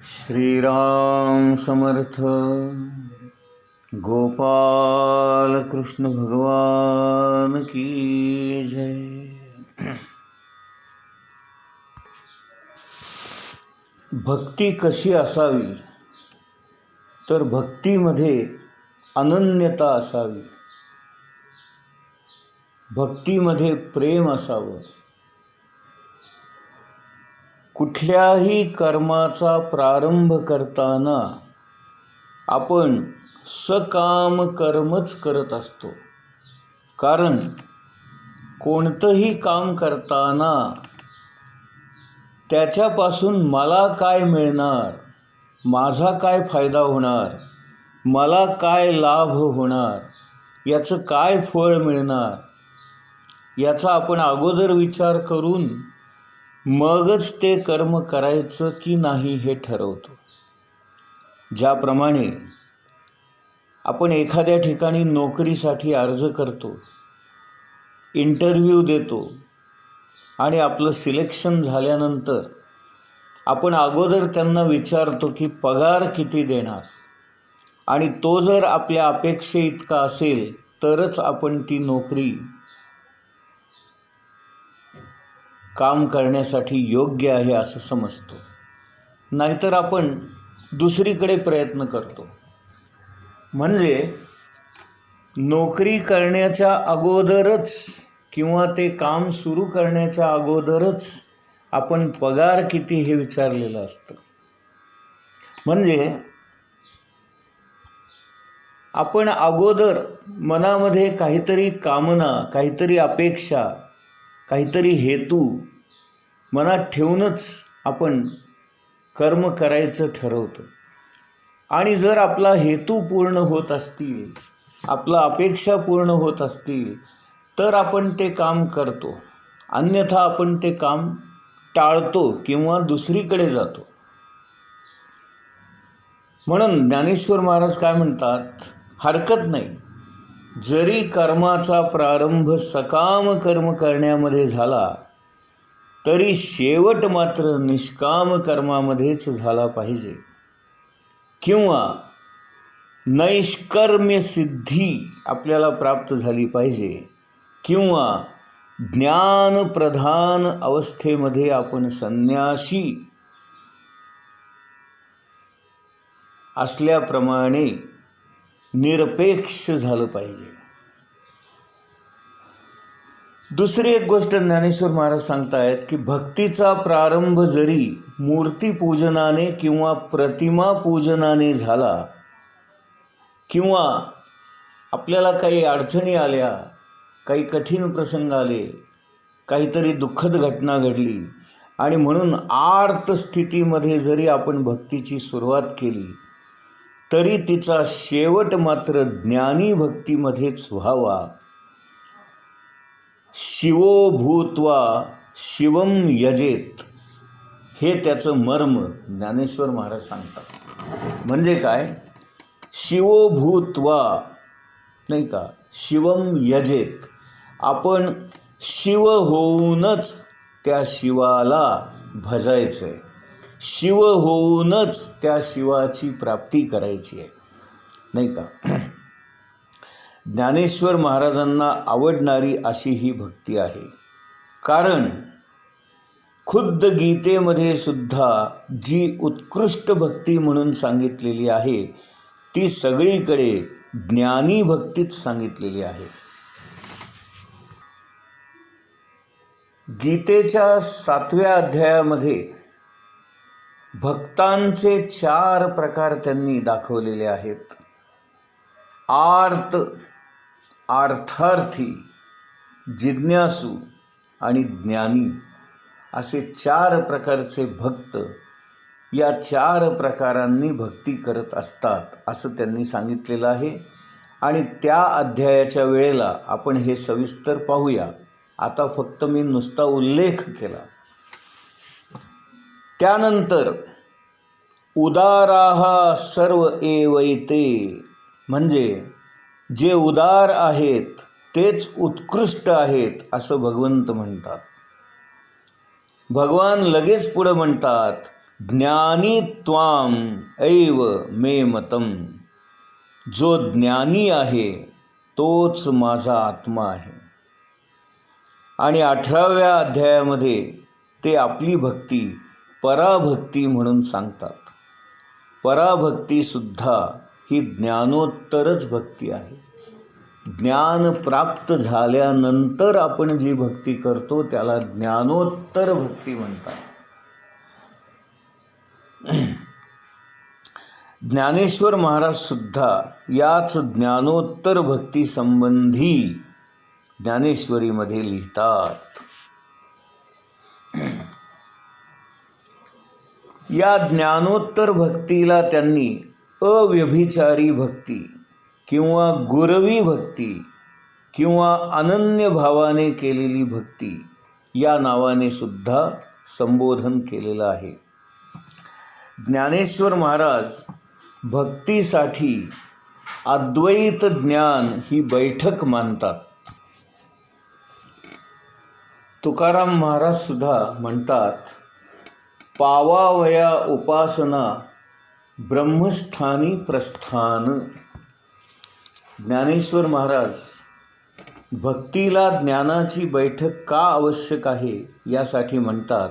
श्रीराम समर्थ. गोपाल कृष्ण भगवान की जय. भक्ती कशी असावी तर भक्तीमध्ये अनन्यता असावी, भक्तीमध्ये प्रेम असावं. कुठल्याही कर्माचा प्रारंभ करताना आपण सकाम कर्मच करत असतो. कारण कोणतंही काम करताना त्याच्यापासून मला काय मिळणार, माझा काय फायदा होणार, मला काय लाभ होणार, याचं काय फळ मिळणार, याचा आपण अगोदर विचार करून मगच ते कर्म करायचं की नाही हे ठरवतो. ज्याप्रमाणे आपण एखाद्या ठिकाणी नोकरीसाठी अर्ज करतो, इंटरव्ह्यू देतो आणि आपलं सिलेक्शन झाल्यानंतर आपण अगोदर त्यांना विचारतो की पगार किती देणार, आणि तो जर आपल्या अपेक्षे इतका असेल तरच आपण ती नोकरी काम करण्यासाठी योग्य आहे असं समजतो. नाहीतर आपण दुसरीकडे प्रयत्न करतो. म्हणजे नोकरी करण्याच्या अगोदरच किंवा ते काम सुरू करण्याच्या अगोदरच आपण पगार किती हे विचारलेलं असतं. म्हणजे आपण अगोदर मनामध्ये काहीतरी कामना, काहीतरी अपेक्षा, काहीतरी हेतू मनात ठेवूनच आपण कर्म करायचं ठरवतो. आणि जर आपला हेतू पूर्ण होत असतील, आपला अपेक्षा पूर्ण होत असतील तर आपण ते काम करतो. अन्यथा आपण ते काम टाळतो किंवा दुसरीकडे जातो. म्हणून ज्ञानेश्वर महाराज काय म्हणतात, हरकत नाही जरी कर्माचा प्रारंभ सकाम कर्म करण्यामध्ये झाला तरी शेवट मात्र निष्काम कर्मामध्येच झाला पाहिजे. किंवा नैष्कर्म्य सिद्धी आपल्याला प्राप्त झाली पाहिजे. किंवा ज्ञानप्रधान अवस्थेमध्ये आपण संन्यासी असल्याप्रमाणे निरपेक्ष झालं पाहिजे. दुसरी एक गोष्ट ज्ञानेश्वर महाराज सांगतायत की भक्तीचा प्रारंभ जरी मूर्तीपूजनाने किंवा प्रतिमा पूजनाने झाला, किंवा आपल्याला काही अडचणी आल्या, काही कठीण प्रसंग आले, काहीतरी दुःखद घटना घडली आणि म्हणून आर्त स्थितीमध्ये जरी आपण भक्तीची सुरुवात केली तरी तिचा शेवट मात्र ज्ञानी भक्तीमध्येच व्हावा. शिवो भूत्वा शिवम यजेत, हे त्याचं मर्म ज्ञानेश्वर महाराज सांगतात. म्हणजे काय, शिवो भूत्वा नाही का, शिवम यजेत, आपण शिव होऊनच त्या शिवाला भजायचं आहे, शिव होऊनच त्या शिवाची प्राप्ती करायची आहे, नाही का. ज्ञानेश्वर महाराजांना आवडणारी अशी ही भक्ती आहे. कारण खुद्द गीतेमध्ये सुद्धा जी उत्कृष्ट भक्ती म्हणून सांगितलेली आहे ती सगळीकडे ज्ञानी भक्तीच सांगितलेली आहे. गीतेच्या 7व्या अध्यायामध्ये भक्तांचे 4 प्रकार त्यांनी दाखवलेले आहेत. आर्त, अर्थार्थी, जिज्ञासू आणि ज्ञानी असे 4 प्रकारचे भक्त या 4 प्रकारांनी भक्ती करत असतात असं त्यांनी सांगितलेलं आहे. आणि त्या अध्यायाच्या वेळेला आपण हे सविस्तर पाहूया. आता फक्त मी नुसता उल्लेख केला. त्यानंतर उदाराः सर्व एवैते, म्हणजे जे उदार आहेत तेच उत्कृष्ट आहेत असं भगवंत म्हणतात. भगवान लगेच पुढं म्हणतात, ज्ञानी त्वाम ऐव मे मतम. जो ज्ञानी आहे तोच माझा आत्मा आहे. आणि 18व्या अध्यायामध्ये ते आपली भक्ती पराभक्ती म्हणून सांगतात. पराभक्तीसुद्धा ही ज्ञानोत्तरच भक्ती आहे. ज्ञान प्राप्त झाल्यानंतर आपण जी भक्ती करतो त्याला ज्ञानोत्तर भक्ती म्हणतात. ज्ञानेश्वर महाराज सुद्धा याच ज्ञानोत्तर भक्ती संबंधी ज्ञानेश्वरीमध्ये लिहितात. या ज्ञानोत्तर भक्तीला त्यांनी अव्यभिचारी भक्ती किंवा गुरवी भक्ती किंवा अनन्य भावाने केलेली भक्ती या नावाने सुद्धा संबोधन केलेलं आहे. ज्ञानेश्वर महाराज भक्तीसाठी अद्वैत ज्ञान ही बैठक मानतात. तुकाराम महाराज सुद्धा म्हणतात, पावावया उपासना ब्रह्मस्थानी प्रस्थान. ज्ञानेश्वर महाराज भक्तीला ज्ञानाची बैठक का आवश्यक आहे यासाठी म्हणतात,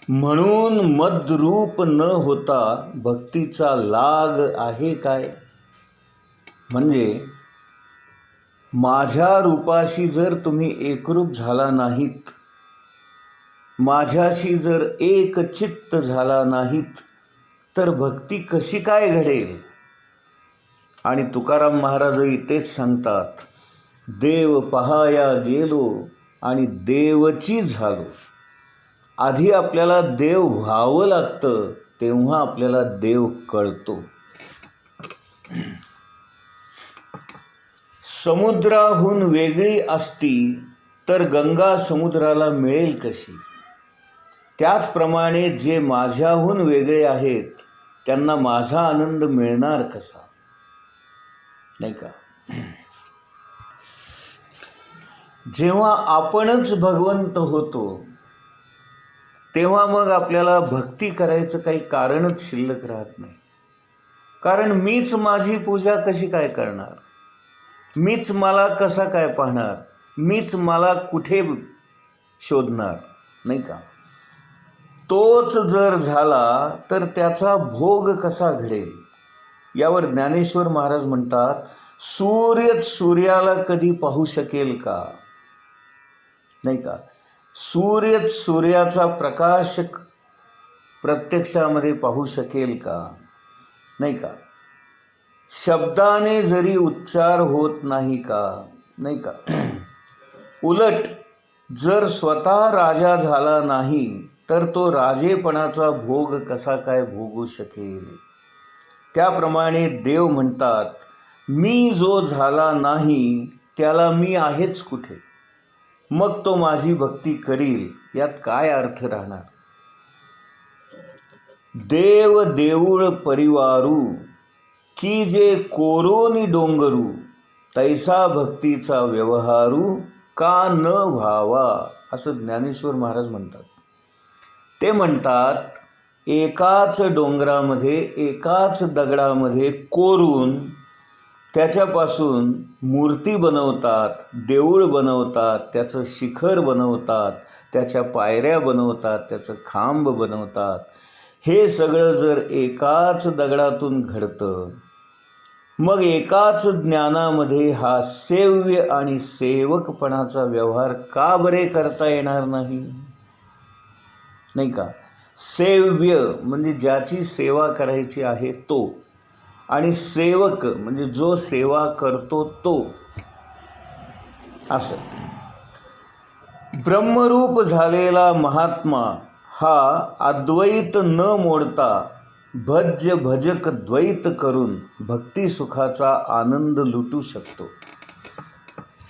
म्हणून मद्रूप न होता भक्तीचा लाग आहे काय. म्हणजे माझ्या रूपाशी जर तुम्ही एकरूप झाला नाहीत, माझ्याशी जर एकचित्त झाला नाहीत तर भक्ती कशी काय घडेल. आणि तुकाराम महाराजही तेच सांगतात, देव पहाया गेलो आणि देवची झालो. आधी आपल्याला देव व्हावं लागतं, तेव्हा आपल्याला देव कळतो. समुद्राहून वेगळी असती तर गंगा समुद्राला मिळेल कशी. त्याचप्रमाणे जे माझ्याहून वेगळे आहेत त्यांना माझा आनंद मिळणार कसा, नाही का. जेव्हा आपणच भगवंत होतो तेव्हा मग आपल्याला भक्ती करायचं काही कारणच शिल्लक राहत नाही. कारण मीच माझी पूजा कशी काय करणार, मीच मला कसा काय पाहणार, मीच मला कुठे शोधणार, नाही का. तोच जर झाला तर त्याचा भोग कसा घडेल. यावर ज्ञानेश्वर महाराज म्हणतात, सूर्यच सूर्याला कधी पाहू शकेल का, नाही का. सूर्यच सूर्याचा प्रकाश प्रत्यक्षामध्ये पाहू शकेल का, नाही का. शब्दाने जरी उच्चार होत नाही का, नाही का. उलट जर स्वतः राजा झाला नाही तर तो राजेपणाचा भोग कसा काय भोगू शकेल. त्याप्रमाणे देव म्हणतात, मी जो झाला नाही त्याला मी आहेच कुठे, मग तो माझी भक्ती करील यात काय अर्थ राहणार. देव देऊळ परिवारू की जे कोरोनी डोंगरू, तैसा भक्तीचा व्यवहारू का न व्हावा, असं ज्ञानेश्वर महाराज म्हणतात. ते म्हणतात, एकाच डोंगरामध्ये एकाच दगडामध्ये कोरून त्याच्यापासून मूर्ती बनवतात, देऊळ बनवतात, त्याचं शिखर बनवतात, त्याच्या पायऱ्या बनवतात, त्याचं खांब बनवतात. हे सगळं जर एकाच दगडातून घडतं, मग एकाच ज्ञानामध्ये हा सेव्य आणि सेवकपणाचा व्यवहार का बरे करता येणार नाही, नाही का. सेव्य म्हणजे ज्याची सेवा करायची आहे तो, आणि सेवक म्हणजे जो सेवा करतो तो. असं ब्रह्मरूप झालेला महात्मा हा अद्वैत न मोडता भज्य भजक द्वैत करून भक्तिसुखाचा आनंद लुटू शकतो.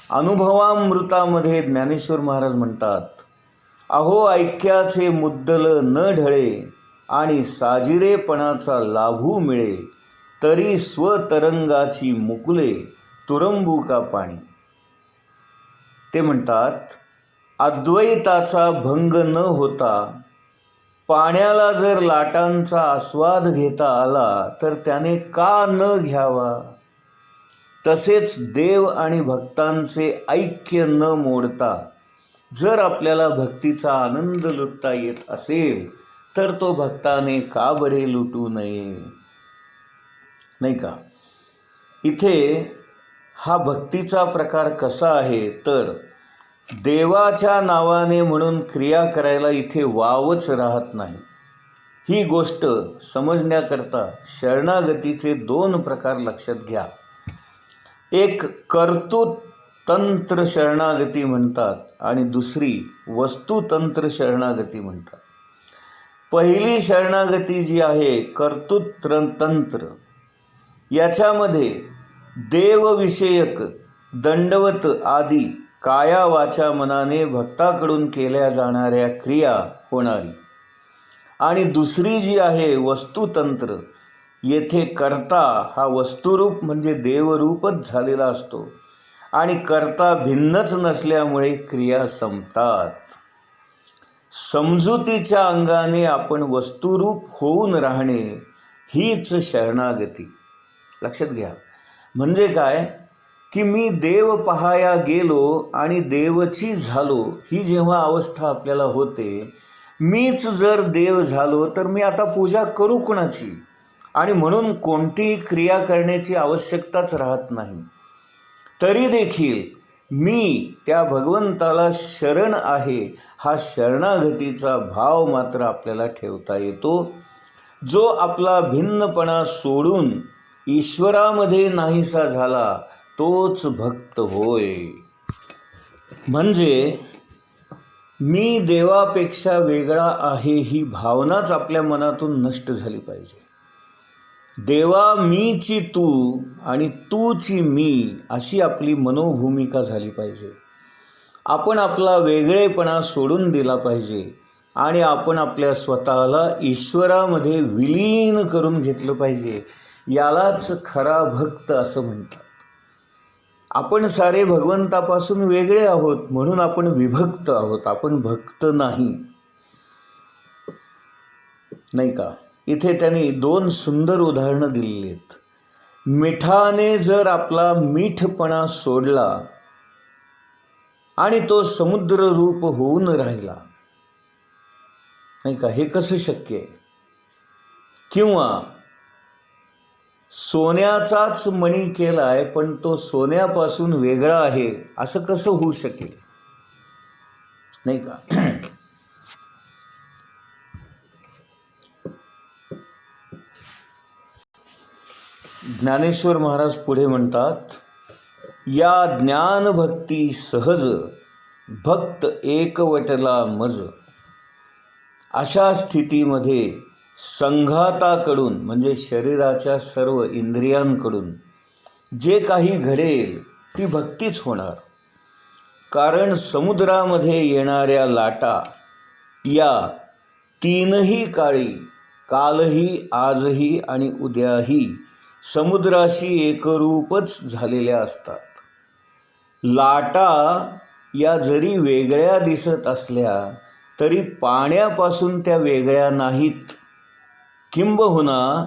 अनुभवामृतामध्ये ज्ञानेश्वर महाराज म्हणतात, अहो ऐक्याचे मुद्दल न ढळे आणि साजिरेपणाचा लाभू मिळे, तरी स्वतरंगाची मुकुले तुरंबू का पाणी. ते म्हणतात, अद्वैताचा भंग न होता पाण्याला जर लाटांचा आस्वाद घेता आला तर त्याने का न घ्यावा? तसेच देव आणि भक्तांचे ऐक्य न मोडता जर आपल्याला भक्तीचा आनंद लुटता येत असेल तर तो भक्ताने का बरे लुटू नये? नाही का? इथे हा भक्तीचा प्रकार कसा आहे तर देवाच्या नावाने म्हणून क्रिया करायला इथे वावच राहत नाही. ही गोष्ट समजण्याकरता शरणागतीचे 2 प्रकार लक्षात घ्या. एक कर्तृतंत्र शरणागती म्हणतात आणि दुसरी वस्तुतंत्र शरणागती म्हणतात. पहिली शरणागती जी आहे कर्तृतंत्र, याच्यामध्ये देवविषयक दंडवत आदी काया वाचा मनाने भक्ताकडून केल्या जाणाऱ्या क्रिया होणारी. आणि दुसरी जी आहे वस्तुतंत्र, येथे कर्ता हा वस्तुरूप म्हणजे देवरूपच झालेला असतो आणि कर्ता भिन्नच नसल्यामुळे क्रिया संपतात. समजुतीच्या अंगाने आपण वस्तुरूप होऊन राहणे हीच शरणागती. लक्षात घ्या. म्हणजे काय की मी देव पाहाया गेलो आणि देवची झालो, ही जेव्हा अवस्था आपल्याला होते, मीच जर देव झालो तर मी आता पूजा करू कोणाची? आणि म्हणून कोणतीही क्रिया करण्याची आवश्यकताच राहत नाही. तरी देखील मी त्या भगवंताला शरण आहे हा शरणागतीचा भाव मात्र आपल्याला ठेवता येतो. जो आपला भिन्नपणा सोडून ईश्वरामध्ये नाहीसा झाला तोच भक्त होय. म्हणजे मी देवापेक्षा वेगळा आहे ही भावनाच आपल्या मनातून नष्ट झाली पाहिजे. देवा मीची तू आणि तूची मी अशी आपली मनोभूमिका झाली पाहिजे. आपण आपला वेगळेपणा सोडून दिला पाहिजे आणि आपण आपल्या स्वतःला ईश्वरामध्ये विलीन करून घेतलं पाहिजे. यालाच खरा भक्त असं म्हणतात. आपण सारे भगवंतापासून वेगळे आहोत म्हणून आपण विभक्त आहोत, आपण भक्त नाही. नाही का? इथे त्यांनी 2 सुंदर उदाहरणं दिलेली आहेत. मिठाने जर आपला मीठपणा सोडला आणि तो समुद्र रूप होऊन राहिला, नाही का, हे कसं शक्य आहे? किंवा सोन्याचाच मणी केलाय पण तो सोन्यापासून वेगळा आहे, असं कसं होऊ शकेल? नाही का? ज्ञानेश्वर महाराज पुढे म्हणतात, या ज्ञानभक्ती सहज भक्त एकवटला मज. अशा स्थितीमध्ये संघाताकडून म्हणजे शरीराच्या सर्व इंद्रियांकडून जे काही घडेल ती भक्तीच होणार. कारण समुद्रामध्ये येणाऱ्या लाटा या 3ही काळी, कालही, आजही आणि उद्याही समुद्राशी एकरूपच झालेल्या असतात. लाटा या जरी वेगळ्या दिसत असल्या तरी पाण्यापासून त्या वेगळ्या नाहीत. किंबहुना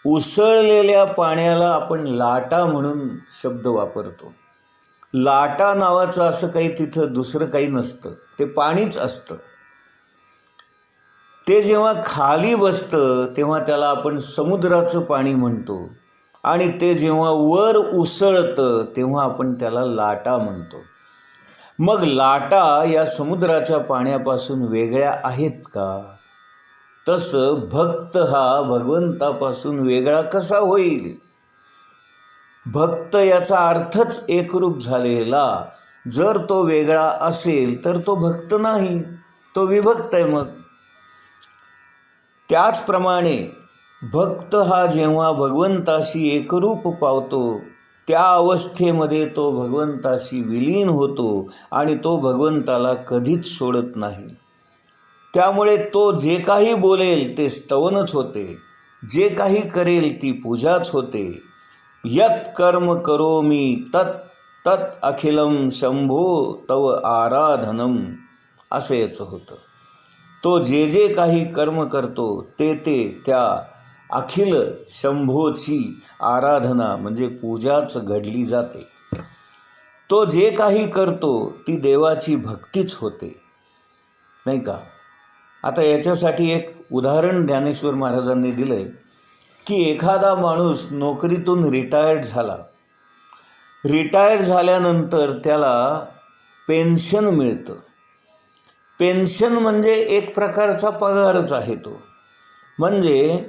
उसळलेल्या पाण्याला आपण लाटा म्हणून शब्द वापरतो. लाटा नावाचं असं काही तिथं दुसरं काही नसतं, ते पाणीच असतं. ते जेव्हा खाली बसतं तेव्हा त्याला आपण समुद्राचं पाणी म्हणतो आणि ते जेव्हा वर उसळतं तेव्हा आपण त्याला लाटा म्हणतो. मग लाटा या समुद्राच्या पाण्यापासून वेगळ्या आहेत का? तसं भक्त हा भगवंतापासून वेगळा कसा होईल? भक्त याचा अर्थच एकरूप झालेला. जर तो वेगळा असेल तर तो भक्त नाही, तो विभक्त आहे. मग त्याचप्रमाणे भक्त हा जेव्हा भगवंताशी एकरूप पावतो त्या अवस्थेमध्ये तो भगवंताशी विलीन होतो आणि तो भगवंताला कधीच सोडत नाही. त्यामुळे तो जे काही बोलेल ते स्तवनच होते, जे काही करेल ती पूजाच होते. यत् कर्म करोमि तत् तत् अखिलम शंभो तव आराधनम, असं याचं होतं. तो जे जे काही कर्म करतो ते त्या अखिल शंभोची आराधना म्हणजे पूजाच घडली जाते. तो जे काही करतो ती देवाची भक्तीच होते, नाही का. आता याच्यासाठी एक उदाहरण ज्ञानेश्वर महाराजांनी दिलं आहे की एखादा माणूस नोकरीतून रिटायर्ड झाल्यानंतर त्याला पेन्शन मिळतं. पेन्शन म्हणजे एक प्रकारचा पगारच आहे तो. म्हणजे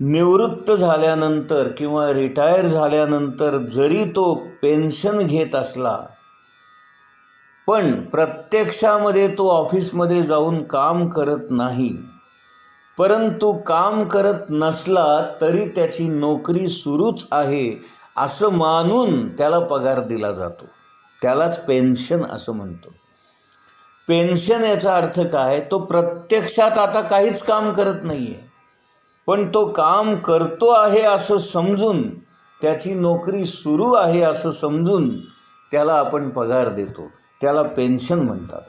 निवृत्त झाल्यानंतर किंवा रिटायर झाल्यानंतर जरी तो पेन्शन घेत असला पण प्रत्यक्षामध्ये तो ऑफिसमध्ये जाऊन काम करत नाही, परंतु काम करत नसला तरी त्याची नोकरी सुरूच आहे असं मानून त्याला पगार दिला जातो. त्यालाच पेन्शन असं म्हणतो. पेन्शन याचा अर्थ काय, तो प्रत्यक्षात आता काहीच काम करत नाही आहे, पण तो काम करतो आहे असं समजून, त्याची नोकरी सुरू आहे असं समजून त्याला आपण पगार देतो, त्याला पेन्शन म्हणतात.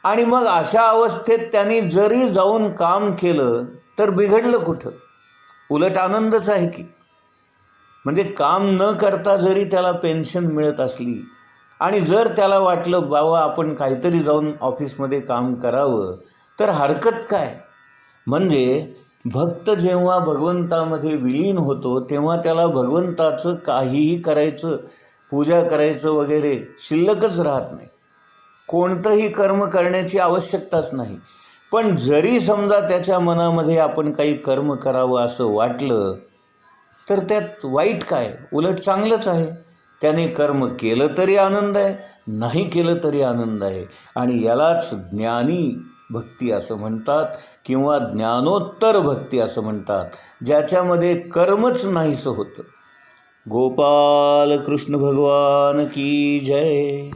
आणि मग अशा अवस्थेत त्यांनी जरी जाऊन काम केलं तर बिघडलं कुठं, उलट आनंदच आहे की. म्हणजे काम न करता जरी त्याला पेन्शन मिळत असली आणि जर त्याला वाटलं बाबा आपण काहीतरी जाऊन ऑफिसमध्ये काम करावं तर हरकत काय. म्हणजे भक्त जेव्हा भगवंतामध्ये विलीन होतो तेव्हा त्याला भगवंताचं काहीही करायचं, पूजा करायचं वगैरे शिल्लकच राहत नाही. कोणतंही कर्म करण्याची आवश्यकताच नाही. पण जरी समजा त्याच्या मनामध्ये आपण काही कर्म करावं असं वाटलं तर त्यात वाईट काय, उलट चांगलंच आहे. त्याने कर्म केलं तरी आनंद आहे, नाही केलं तरी आनंद आहे. आणि यालाच ज्ञानी भक्ती असं म्हणतात किंवा ज्ञानोत्तर भक्ती असं म्हणतात, ज्याच्यामध्ये कर्मच नाहीसं होतं. गोपाल कृष्ण भगवान की जय.